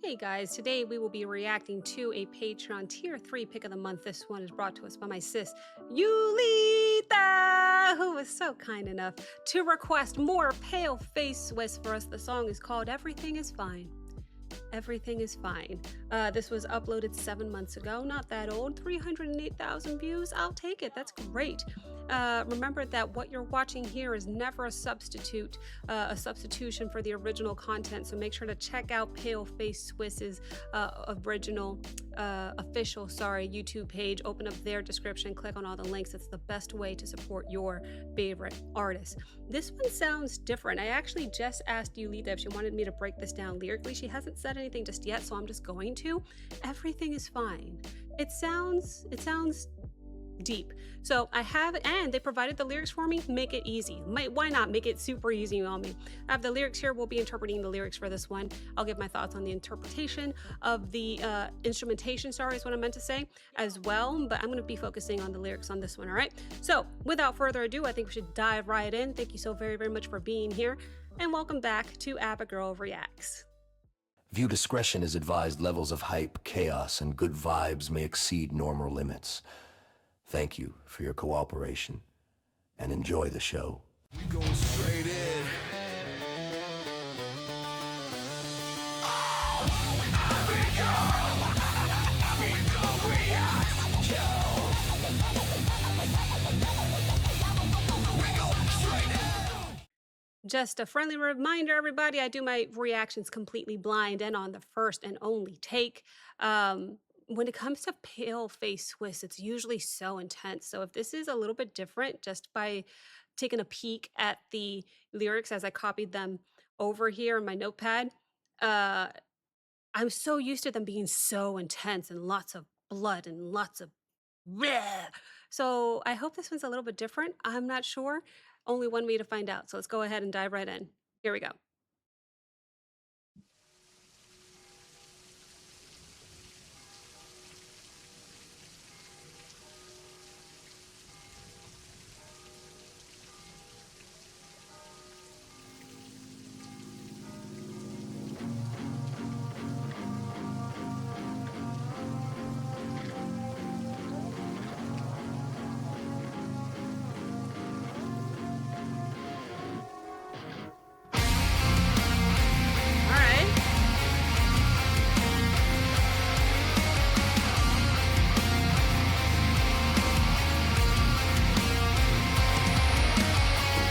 Hey guys, today we will be reacting to a Patreon Tier 3 pick of the month. This one is brought to us by my sis, Yulita, who was so kind enough to request more Paleface Swiss for us. The song is called Everything is Fine. Everything is fine. This was uploaded 7 months ago. Not that old. 308,000 views. I'll take it. That's great. Remember that what you're watching here is never a substitution for the original content. So make sure to check out Paleface Swiss's original, official, YouTube page. Open up their description. Click on all the links. It's the best way to support your favorite artist. This one sounds different. I actually just asked Yulita if she wanted me to break this down lyrically. She hasn't said anything just yet, so I'm just going to. Everything is fine. It sounds deep. So I have, and they provided the lyrics for me. Make it easy. Why not make it super easy on me? I have the lyrics here. We'll be interpreting the lyrics for this one. I'll give my thoughts on the interpretation of the instrumentation, sorry, is what I meant to say, as well. But I'm going to be focusing on the lyrics on this one, all right? So without further ado, I think we should dive right in. Thank you so very, very much for being here. And welcome back to Abigail Reacts. View discretion is advised. Levels of hype, chaos, and good vibes may exceed normal limits. Thank you for your cooperation, and enjoy the show. We going straight in. Just a friendly reminder, everybody, I do my reactions completely blind and on the first and only take. When it comes to Paleface Swiss, it's usually so intense. So if this is a little bit different, just by taking a peek at the lyrics as I copied them over here in my notepad, uh, I'm so used to them being so intense and lots of blood and lots of bleh. So I hope this one's a little bit different. I'm not sure. Only one way to find out. So let's go ahead and dive right in. Here we go. All right.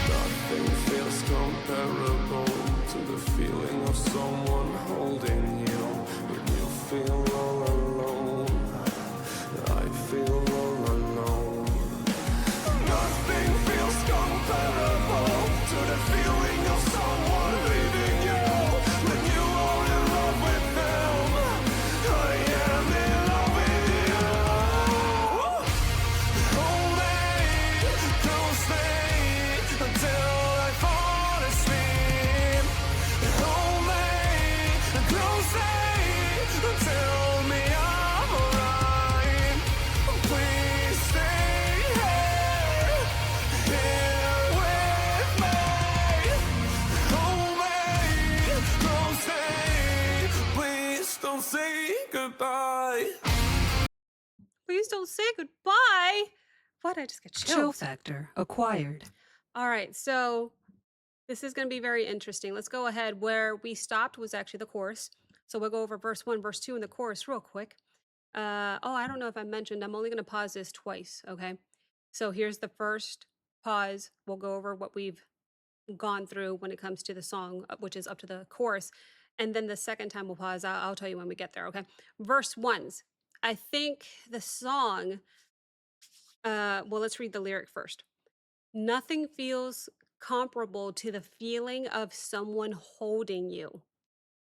Nothing feels comparable to the feeling of someone holding you. When you feel all alone, I feel all alone. Nothing feels comparable to the feeling of someone leaving you. When you are in love with them, I am in love with you. Hold me, don't stay until I fall asleep. Hold me, don't stay until me I'm alright. Please stay here with me. Hold me, don't stay. Please don't say goodbye. Please don't say goodbye. What? I just get Chill chills. factor acquired. All right. So this is going to be very interesting. Let's go ahead. Where we stopped was actually the chorus. So we'll go over verse 1, verse 2, and the chorus real quick. Oh, I don't know if I mentioned, I'm only going to pause this twice. Okay. So here's the first pause. We'll go over what we've gone through when it comes to the song, which is up to the chorus. And then the second time we'll pause. I'll tell you when we get there. Okay. Verse 1's. I think the song, well, let's read the lyric first. Nothing feels comparable to the feeling of someone holding you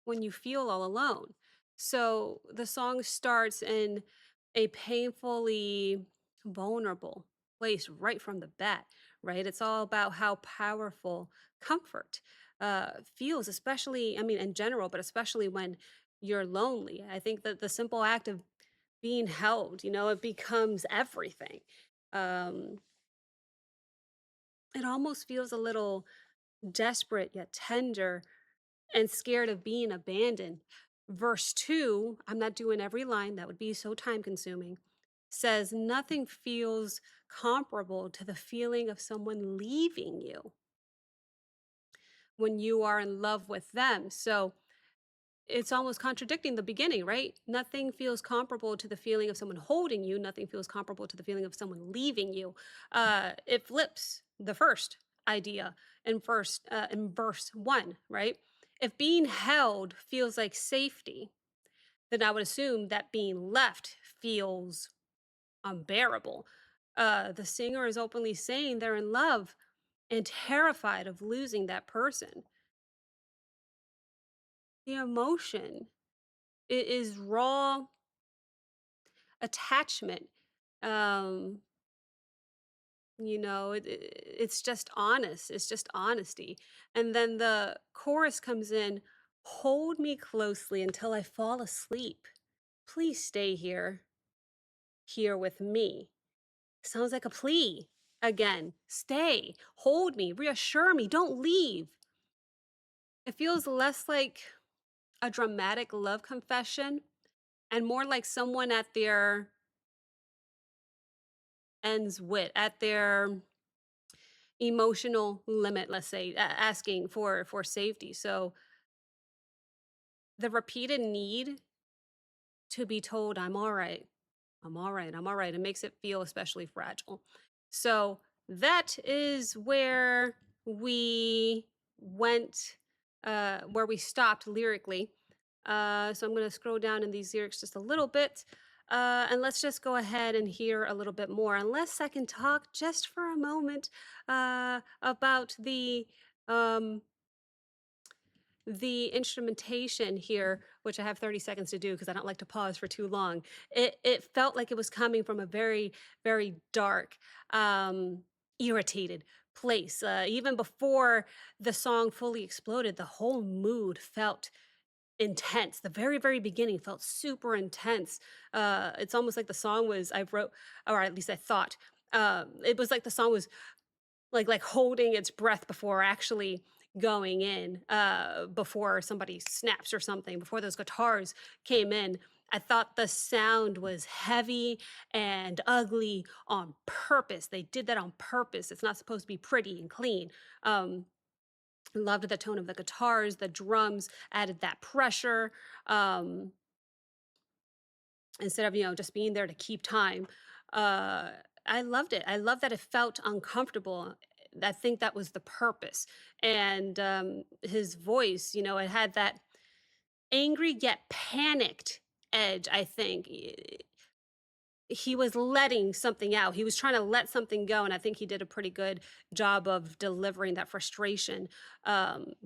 when you feel all alone. So the song starts in a painfully vulnerable place right from the bat, right? It's all about how powerful comfort feels, especially, I mean, in general, but especially when you're lonely. I think that the simple act of being held, it becomes everything. Um, it almost feels a little desperate yet tender and scared of being abandoned. Verse 2, I'm not doing every line, that would be so time consuming, says, nothing feels comparable to the feeling of someone leaving you when you are in love with them. So it's almost contradicting the beginning, right? Nothing feels comparable to the feeling of someone holding you. Nothing feels comparable to the feeling of someone leaving you. It flips the first idea in verse 1, right? If being held feels like safety, then I would assume that being left feels unbearable. The singer is openly saying they're in love and terrified of losing that person. The emotion is raw attachment. Um, it's just honest. It's just honesty. And then the chorus comes in, hold me closely until I fall asleep. Please stay here with me. Sounds like a plea. Again, stay, hold me, reassure me, don't leave. It feels less like a dramatic love confession and more like someone at their ends wit, at their emotional limit, let's say, asking for safety. So the repeated need to be told, I'm all right, I'm all right, I'm all right, it makes it feel especially fragile. So that is where we went, where we stopped lyrically. So I'm going to scroll down in these lyrics just a little bit. And let's just go ahead and hear a little bit more, unless I can talk just for a moment about um, the instrumentation here, which I have 30 seconds to do because I don't like to pause for too long. It felt like it was coming from a very, very dark, um, irritated place. Even before the song fully exploded, the whole mood felt intense. The very, very beginning felt super intense. It's almost like the song was, I wrote, or at least I thought, it was like the song was like holding its breath before actually going in, before somebody snaps or something, before those guitars came in. I thought the sound was heavy and ugly on purpose. They did that on purpose. It's not supposed to be pretty and clean. Loved the tone of the guitars, the drums added that pressure. Instead of just being there to keep time. uh I loved it. I love that it felt uncomfortable. I think that was the purpose. And his voice, it had that angry yet panicked edge. I think he was letting something out. He was trying to let something go, and I think he did a pretty good job of delivering that frustration,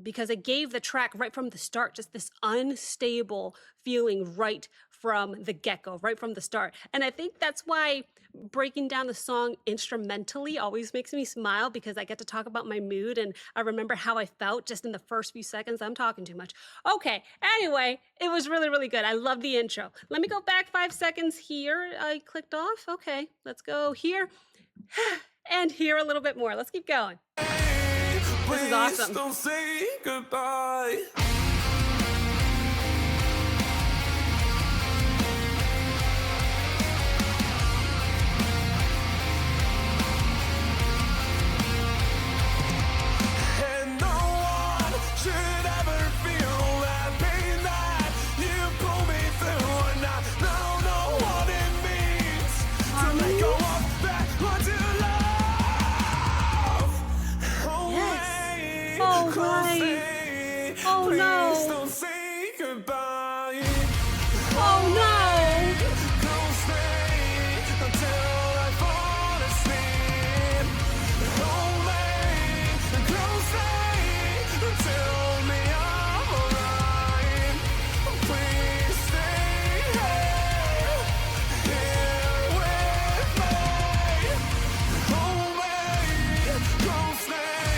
because it gave the track right from the start just this unstable feeling right from the get-go, right from the start. And I think that's why breaking down the song instrumentally always makes me smile, because I get to talk about my mood and I remember how I felt just in the first few seconds. I'm talking too much. Okay, anyway, it was really, really good. I love the intro. Let me go back 5 seconds here. I clicked off. Okay, let's go here and here a little bit more. Let's keep going. This is awesome. Don't say goodbye. And no one should ever feel that pain that you pull me through. And I know what it means to let go of that what you love. Yes. Oh, right. Oh, no. Please don't say goodbye. Oh, no. Don't stay until I fall asleep. Hold me, don't stay until me I'm alright. Please stay here with me. Hold me, don't stay.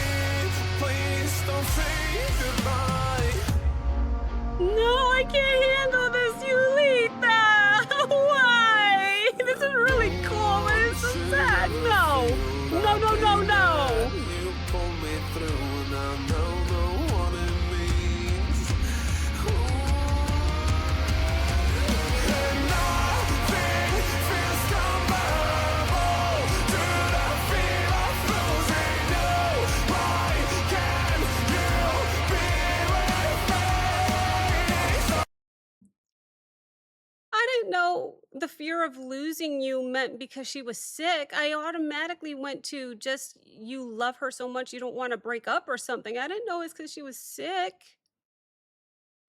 Please don't say goodbye. No, I can't handle this, Yulita. Why? This is really cool, but it's so sad. No. No, no, no, no. You pull me through and I know what it means. Ooh. didn't know the fear of losing you meant because she was sick. I automatically went to just you love her so much you don't want to break up or something. I didn't know it's because she was sick.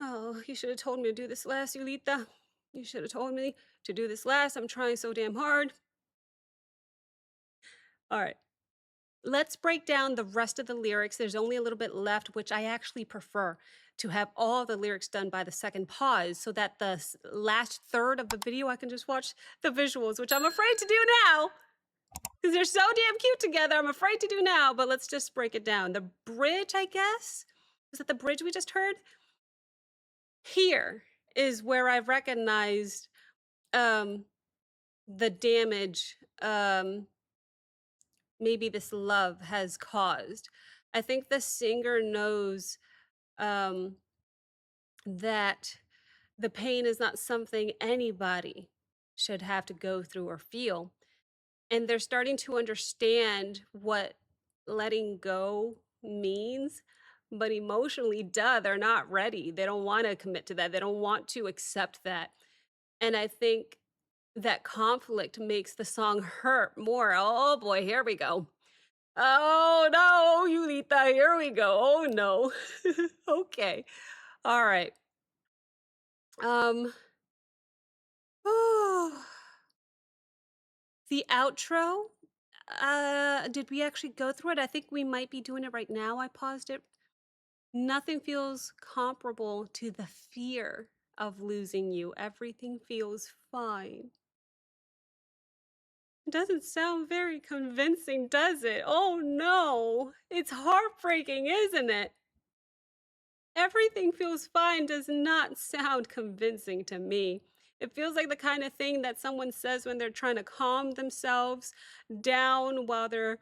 Oh, you should have told me to do this last, Yulita. You should have told me to do this last. I'm trying so damn hard. All right. Let's break down the rest of the lyrics. There's only a little bit left, which I actually prefer to have all the lyrics done by the second pause so that the last third of the video I can just watch the visuals, which I'm afraid to do now because they're so damn cute together. I'm afraid to do now, but let's just break it down. The bridge, I guess, was that the bridge we just heard? Here is where I've recognized um, the damage maybe this love has caused. I think the singer knows um, that the pain is not something anybody should have to go through or feel. And they're starting to understand what letting go means. But emotionally, duh, they're not ready. They don't want to commit to that. They don't want to accept that. And I think that conflict makes the song hurt more. Oh boy, here we go. Oh no, Yulita, here we go. Oh no. Okay. All right. Um oh, the outro. Did we actually go through it? I think we might be doing it right now. I paused it. Nothing feels comparable to the fear of losing you. Everything feels fine. It doesn't sound very convincing, does it? Oh no. It's heartbreaking, isn't it? Everything feels fine does not sound convincing to me. It feels like the kind of thing that someone says when they're trying to calm themselves down while they're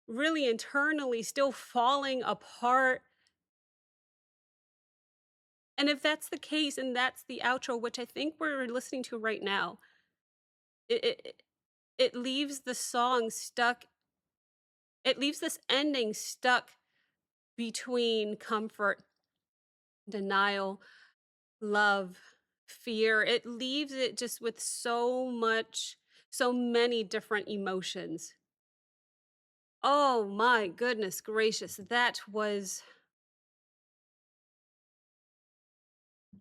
really internally still falling apart. And if that's the case and that's the outro, which I think we're listening to right now, it, it, it leaves the song stuck. It leaves this ending stuck between comfort, denial, love, fear. It leaves it just with so many different emotions. Oh my goodness gracious. That was.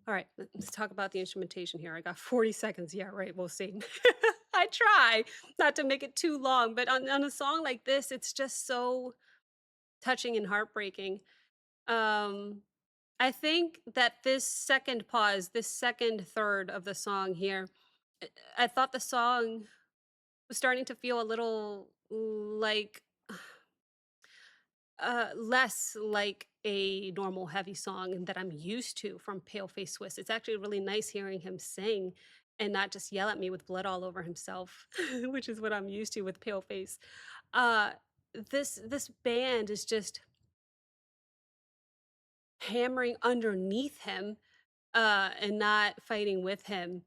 All right, let's talk about the instrumentation here. I got 40 seconds. Yeah, right. We'll see. I try not to make it too long, but on a song like this, it's just so touching and heartbreaking. Um, I think that this second pause, this second third of the song here, I I thought the song was starting to feel a little like less like a normal heavy song that I'm used to from Paleface Swiss. It's actually really nice hearing him sing and not just yell at me with blood all over himself, which is what I'm used to with Paleface. Uh, this band is just hammering underneath him and not fighting with him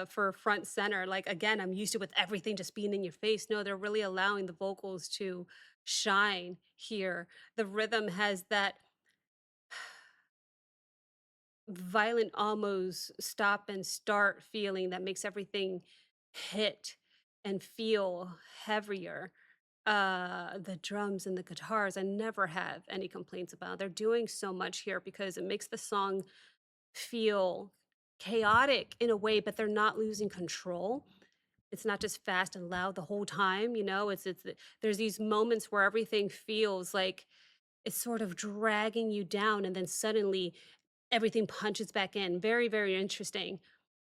for front center. Like again, I'm used to with everything just being in your face. No, they're really allowing the vocals to shine here. The rhythm has that violent, almost stop and start feeling that makes everything hit and feel heavier. The drums and the guitars, I never have any complaints about. They're doing so much here because it makes the song feel chaotic in a way, but they're not losing control. It's not just fast and loud the whole time, you know? There's these moments where everything feels like it's sort of dragging you down and then suddenly everything punches back in. Very, very interesting.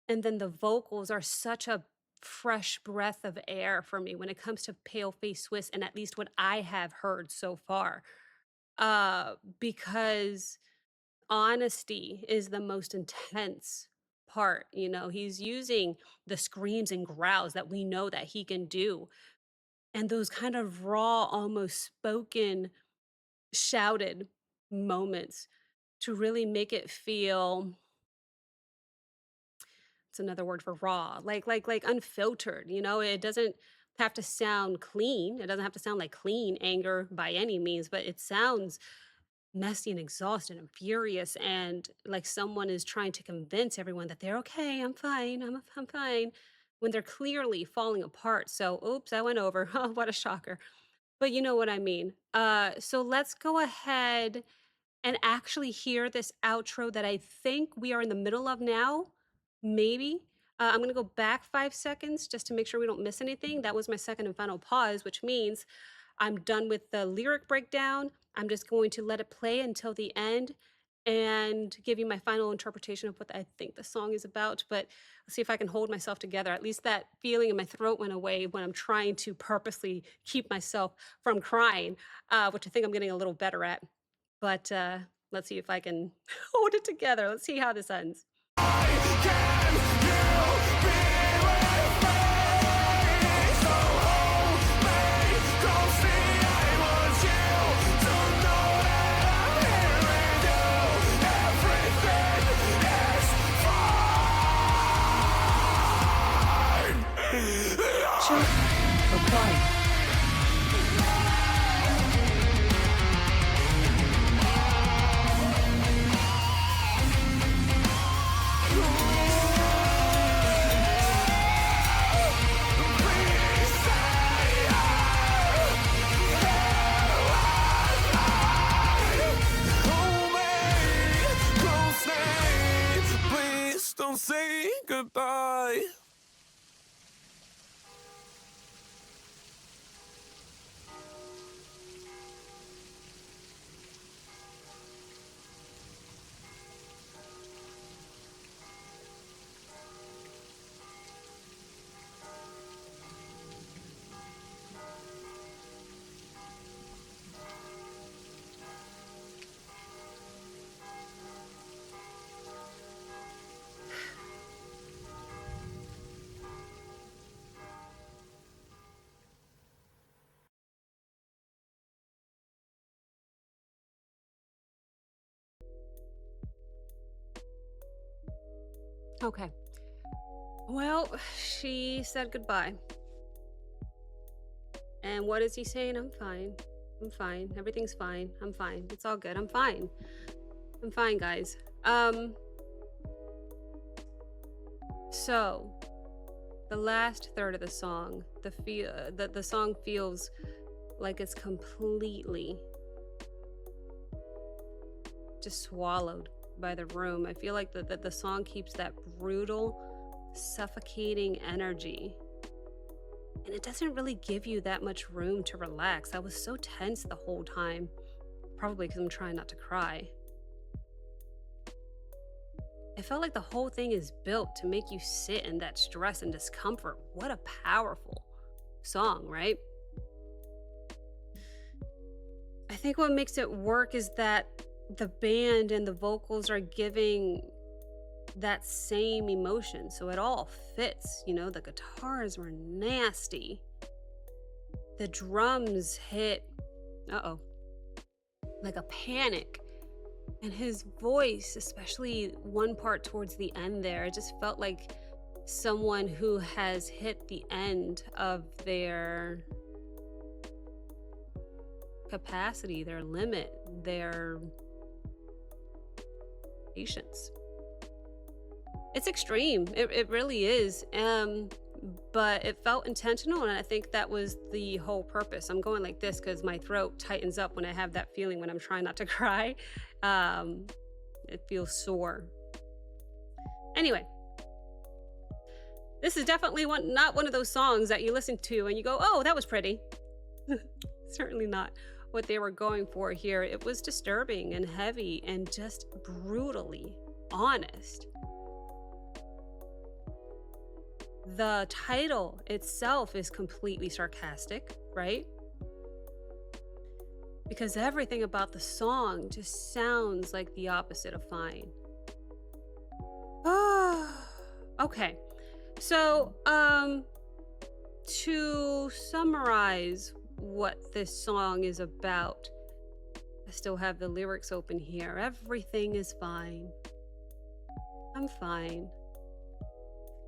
And then the vocals are such a fresh breath of air for me when it comes to Paleface Swiss, and at least what I have heard so far. Because honesty is the most intense part. You know, he's using the screams and growls that we know that he can do, and those kind of raw, almost spoken, shouted moments to really make it feel, it's another word for raw, like unfiltered, you know? It doesn't have to sound clean. It doesn't have to sound like clean anger by any means, but it sounds messy and exhausted and furious, and like someone is trying to convince everyone that they're okay, I'm fine, I'm fine, when they're clearly falling apart. So, oops, I went over. What a shocker. But you know what I mean. So let's go ahead and actually hear this outro that I think we are in the middle of now. Maybe. I'm going to go back 5 seconds just to make sure we don't miss anything. That was my second and final pause, which means I'm done with the lyric breakdown. I'm just going to let it play until the end and give you my final interpretation of what I think the song is about. But let's see if I can hold myself together. At least that feeling in my throat went away when I'm trying to purposely keep myself from crying, which I think I'm getting a little better at. But let's see if I can hold it together. Let's see how this ends. Chill or quiet. Don't say goodbye. Okay. Well, she said goodbye. And what is he saying? I'm fine. I'm fine. Everything's fine. I'm fine. It's all good. I'm fine. I'm fine, guys. So the last third of the song, the song feels like it's completely just swallowed by the room. I feel like the song keeps that brutal, suffocating energy. And it doesn't really give you that much room to relax. I was so tense the whole time, probably because I'm trying not to cry. It felt like the whole thing is built to make you sit in that stress and discomfort. What a powerful song, right? I think what makes it work is that the band and the vocals are giving that same emotion, so it all fits. You know, the guitars were nasty, the drums hit like a panic, and his voice, especially one part towards the end there, it just felt like someone who has hit the end of their capacity, their limit, their patience. It's extreme. It really is. But it felt intentional, and I think that was the whole purpose. I'm going like this because my throat tightens up when I have that feeling when I'm trying not to cry. It feels sore. Anyway, this is definitely not one of those songs that you listen to and you go, oh, that was pretty. Certainly not what they were going for here. It was disturbing and heavy and just brutally honest. The title itself is completely sarcastic, right? Because everything about the song just sounds like the opposite of fine. Okay. So, to summarize what this song is about, I still have the lyrics open here. Everything is fine. I'm fine.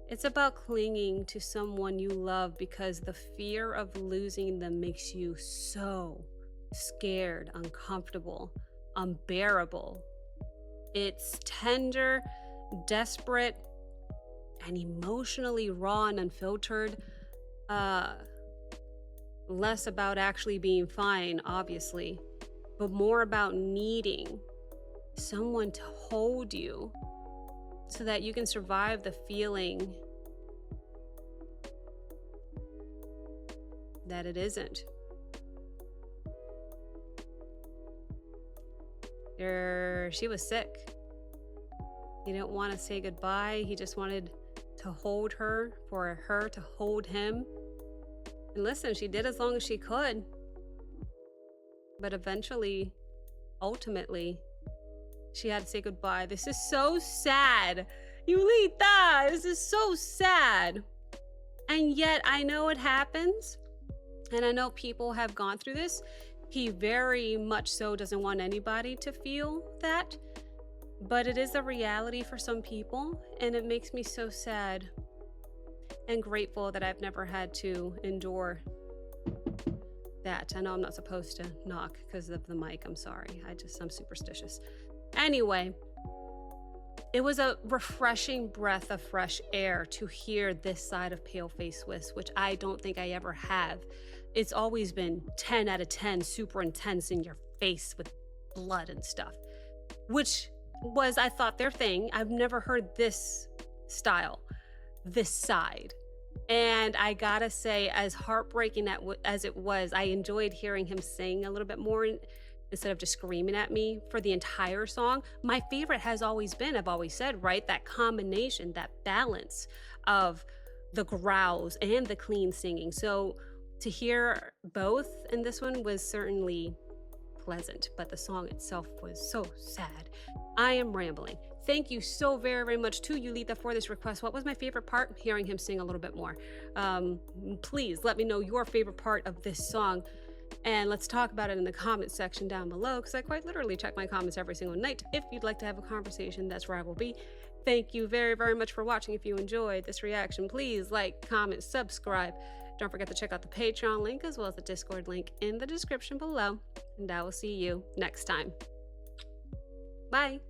It's about clinging to someone you love because the fear of losing them makes you so scared, uncomfortable, unbearable. It's tender, desperate, and emotionally raw and unfiltered. Uh, Less about actually being fine, obviously, but more about needing someone to hold you so that you can survive the feeling that it isn't. She was sick. He didn't want to say goodbye. He just wanted to hold her, for her to hold him. And listen, she did as long as she could. But eventually, ultimately, she had to say goodbye. This is so sad. Yulita, this is so sad. And yet I know it happens. And I know people have gone through this. He very much so doesn't want anybody to feel that. But it is a reality for some people. And it makes me so sad and grateful that I've never had to endure that. I know I'm not supposed to knock because of the mic. I'm sorry. I'm superstitious. Anyway, it was a refreshing breath of fresh air to hear this side of Paleface, which I don't think I ever have. It's always been 10 out of 10, super intense in your face with blood and stuff, which was, I thought, their thing. I've never heard this style, this side. And I gotta say, as heartbreaking as it was, I enjoyed hearing him sing a little bit more instead of just screaming at me for the entire song. My favorite has always been, I've always said, right, that combination, that balance of the growls and the clean singing. So to hear both in this one was certainly pleasant, but the song itself was so sad. I am rambling. Thank you so very, very much to Yulita for this request. What was my favorite part? Hearing him sing a little bit more. Please let me know your favorite part of this song, and let's talk about it in the comments section down below, because I quite literally check my comments every single night. If you'd like to have a conversation, that's where I will be. Thank you very, very much for watching. If you enjoyed this reaction, please like, comment, subscribe. Don't forget to check out the Patreon link as well as the Discord link in the description below, and I will see you next time. Bye.